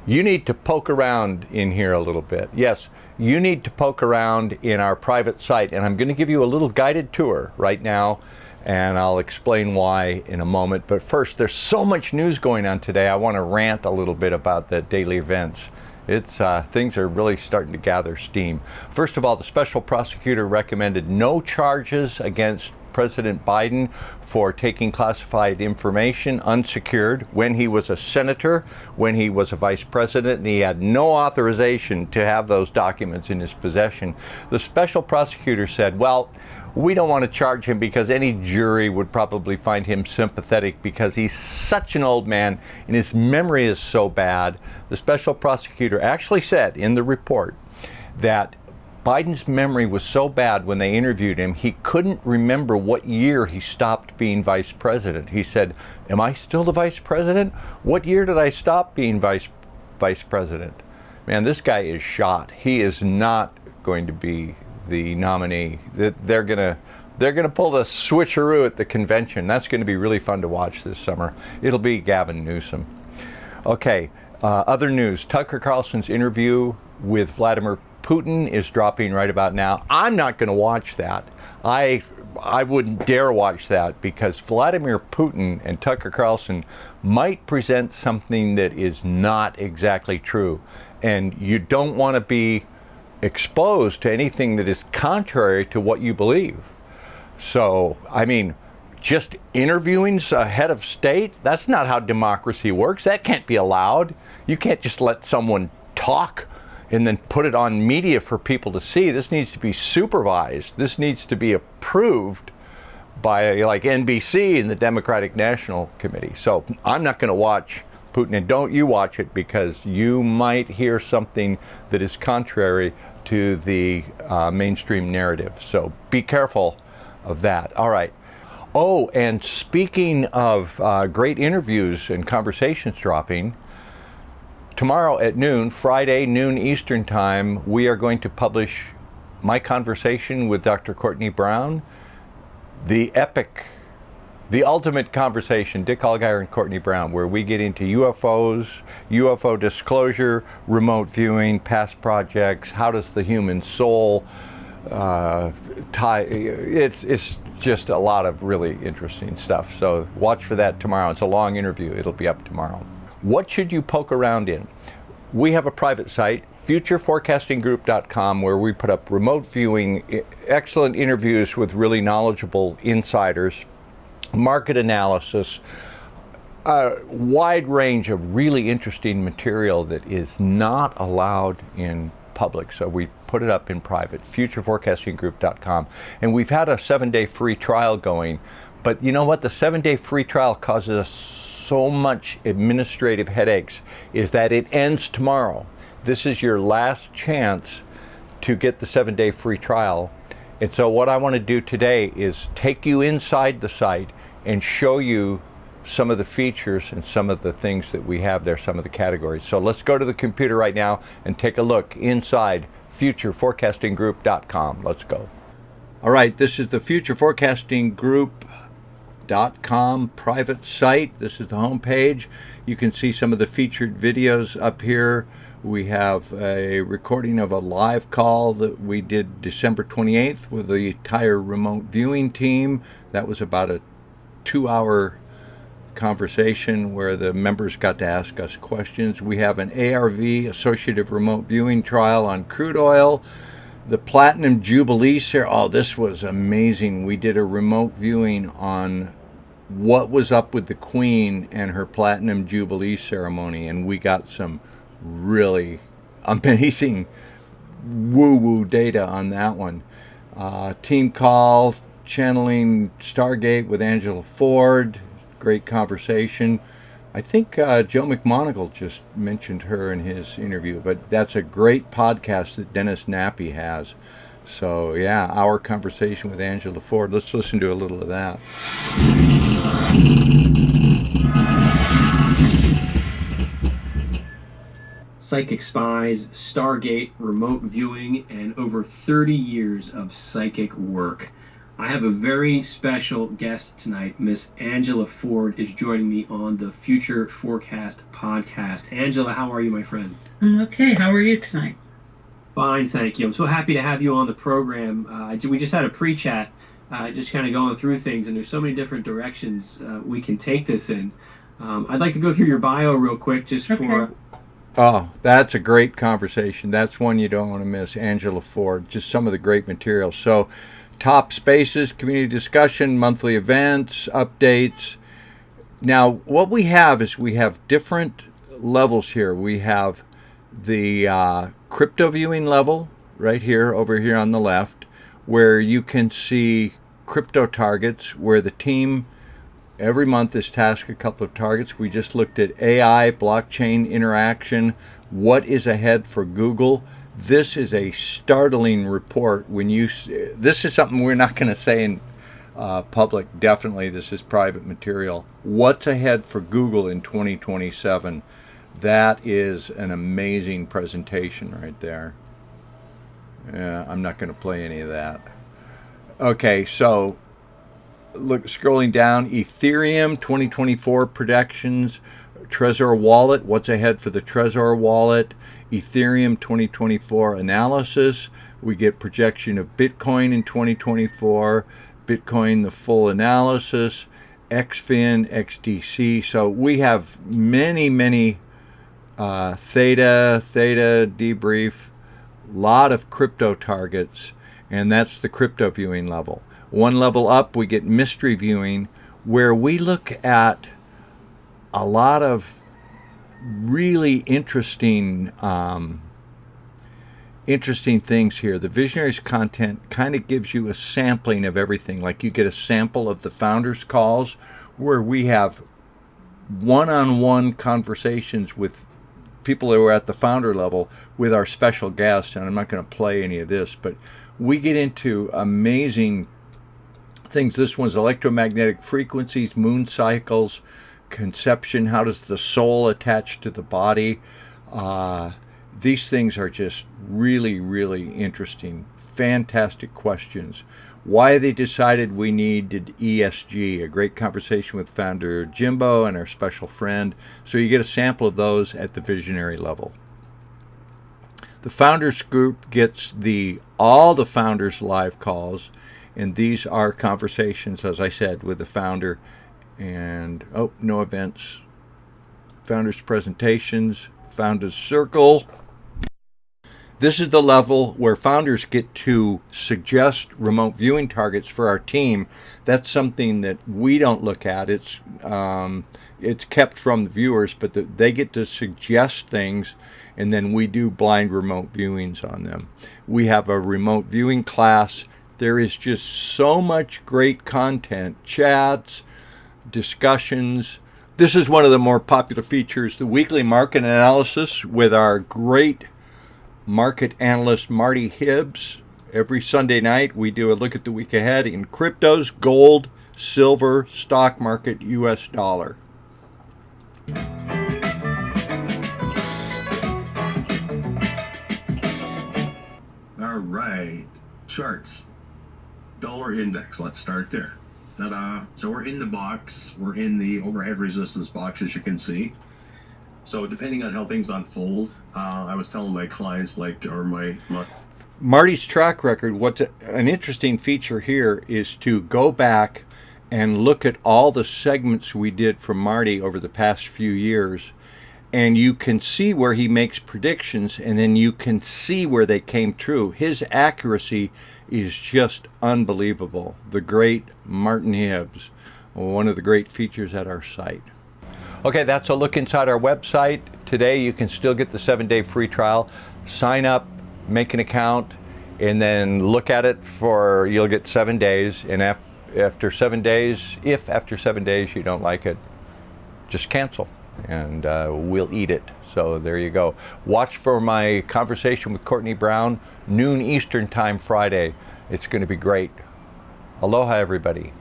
You need to poke around in here a little bit. Yes, you need to poke around in our private site, and I'm going to give you a little guided tour right now, and I'll explain why in a moment. But first, there's so much news going on today. I want to rant a little bit about the daily events. Things are really starting to gather steam. First of all, the special prosecutor recommended no charges against President Biden for taking classified information unsecured when he was a senator, when he was a vice president, and he had no authorization to have those documents in his possession. The special prosecutor said, well, we don't want to charge him because any jury would probably find him sympathetic because he's such an old man and his memory is so bad. The special prosecutor actually said in the report that Biden's memory was so bad when they interviewed him, he couldn't remember what year he stopped being vice president. He said, am I still the vice president? What year did I stop being vice president? Man, this guy is shot. He is not going to be the nominee. They're gonna pull the switcheroo at the convention. That's going to be really fun to watch this summer. It'll be Gavin Newsom. Okay, other news. Tucker Carlson's interview with Vladimir Putin is dropping right about now. I'm not going to watch that. I wouldn't dare watch that because Vladimir Putin and Tucker Carlson might present something that is not exactly true. And you don't want to be exposed to anything that is contrary to what you believe. So, I mean, just interviewing a head of state, that's not how democracy works. That can't be allowed. You can't just let someone talk and then put it on media for people to see. This needs to be supervised. This needs to be approved by like NBC and the Democratic National Committee. So I'm not going to watch Putin, and don't you watch it because you might hear something that is contrary to the mainstream narrative. So be careful of that. All right. Oh, and speaking of great interviews and conversations dropping, tomorrow at noon, Friday, noon Eastern time, we are going to publish my conversation with Dr. Courtney Brown, the epic, the ultimate conversation, Dick Allgire and Courtney Brown, where we get into UFOs, UFO disclosure, remote viewing, past projects, how does the human soul tie. It's just a lot of really interesting stuff. So watch for that tomorrow. It's a long interview. It'll be up tomorrow. What should you poke around in? We have a private site, futureforecastinggroup.com, where we put up remote viewing, excellent interviews with really knowledgeable insiders, market analysis, a wide range of really interesting material that is not allowed in public. So we put it up in private, futureforecastinggroup.com. And we've had a 7-day free trial going. But you know what? The 7-day free trial causes us so much administrative headaches is that it ends tomorrow. This is your last chance to get the 7-day free trial. And so what I want to do today is take you inside the site and show you some of the features and some of the things that we have there, some of the categories. So let's go to the computer right now and take a look inside futureforecastinggroup.com. Let's go. All right, this is the futureforecastinggroup.com private site. This is the home page. You can see some of the featured videos up here. We have a recording of a live call that we did December 28th with the entire remote viewing team. That was about a 2-hour conversation where the members got to ask us questions. We have an ARV, Associative Remote Viewing trial on crude oil. The Platinum Jubilee oh, this was amazing. We did a remote viewing on what was up with the Queen and her Platinum Jubilee ceremony, and we got some really amazing woo-woo data on that one. Team call, channeling Stargate with Angela Ford. Great conversation. I think Joe McMonagle just mentioned her in his interview, but that's a great podcast that Dennis Nappy has. So yeah, our conversation with Angela Ford. Let's listen to a little of that. Psychic spies, Stargate, remote viewing, and over 30 years of psychic work. I have a very special guest tonight. Miss Angela Ford is joining me on the Future Forecast podcast. Angela, how are you, my friend? I'm okay. How are you tonight? Fine, thank you. I'm so happy to have you on the program. We just had a pre-chat, just kind of going through things, and there's so many different directions we can take this in. I'd like to go through your bio real quick, just Okay. for. Oh, that's a great conversation. That's one you don't want to miss. Angela Ford, just some of the great material. So, top spaces, community discussion, monthly events, updates. Now, what we have is we have different levels here. We have the crypto viewing level right here, over here on the left, where you can see crypto targets, where the team every month is tasked a couple of targets. We just looked at AI, blockchain interaction, what is ahead for Google. This is a startling report. This is something we're not going to say in public. Definitely, this is private material. What's ahead for Google in 2027? That is an amazing presentation right there. I'm not going to play any of that. Okay, so look, scrolling down, Ethereum 2024 predictions, Trezor Wallet, what's ahead for the Trezor Wallet, Ethereum 2024 analysis. We get projection of Bitcoin in 2024, Bitcoin the full analysis, XFIN, XDC. So we have many theta debrief, lot of crypto targets, and that's the crypto viewing level. One level up, we get mystery viewing, where we look at a lot of really interesting things here. The Visionaries content kind of gives you a sampling of everything. Like you get a sample of the founders' calls, where we have one-on-one conversations with people who are at the founder level with our special guests. And I'm not going to play any of this, but we get into amazing things. This one's electromagnetic frequencies, moon cycles, conception, how does the soul attach to the body. These things are just really interesting, fantastic questions. Why they decided we needed ESG, a great conversation with founder Jimbo and our special friend. So you get a sample of those at the visionary level. The founders group gets all the founders live calls, and these are conversations, as I said, with the founder. And no events, founders presentations, founders circle. This is the level where founders get to suggest remote viewing targets for our team. That's something that we don't look at. It's kept from the viewers, but they get to suggest things, and then we do blind remote viewings on them. We have a remote viewing class. There is just so much great content, chats, discussions. This is one of the more popular features, the weekly market analysis with our great market analyst Marty Hibbs. Every Sunday night we do a look at the week ahead in cryptos, gold, silver, stock market, US dollar. All right, charts. Dollar index, let's start there. Ta-da. So we're in the box. We're in the overhead resistance box, as you can see. So depending on how things unfold, I was telling my clients, Marty's track record, what's an interesting feature here is to go back and look at all the segments we did from Marty over the past few years, and you can see where he makes predictions, and then you can see where they came true. His accuracy is just unbelievable. The great Martin Hibbs, one of the great features at our site. Okay, that's a look inside our website. Today you can still get the 7-day free trial. Sign up, make an account, and then look at it you'll get 7 days. And after 7 days, if after 7 days you don't like it, just cancel and we'll eat it. So there you go. Watch for my conversation with Courtney Brown, noon Eastern time Friday. It's going to be great. Aloha, everybody.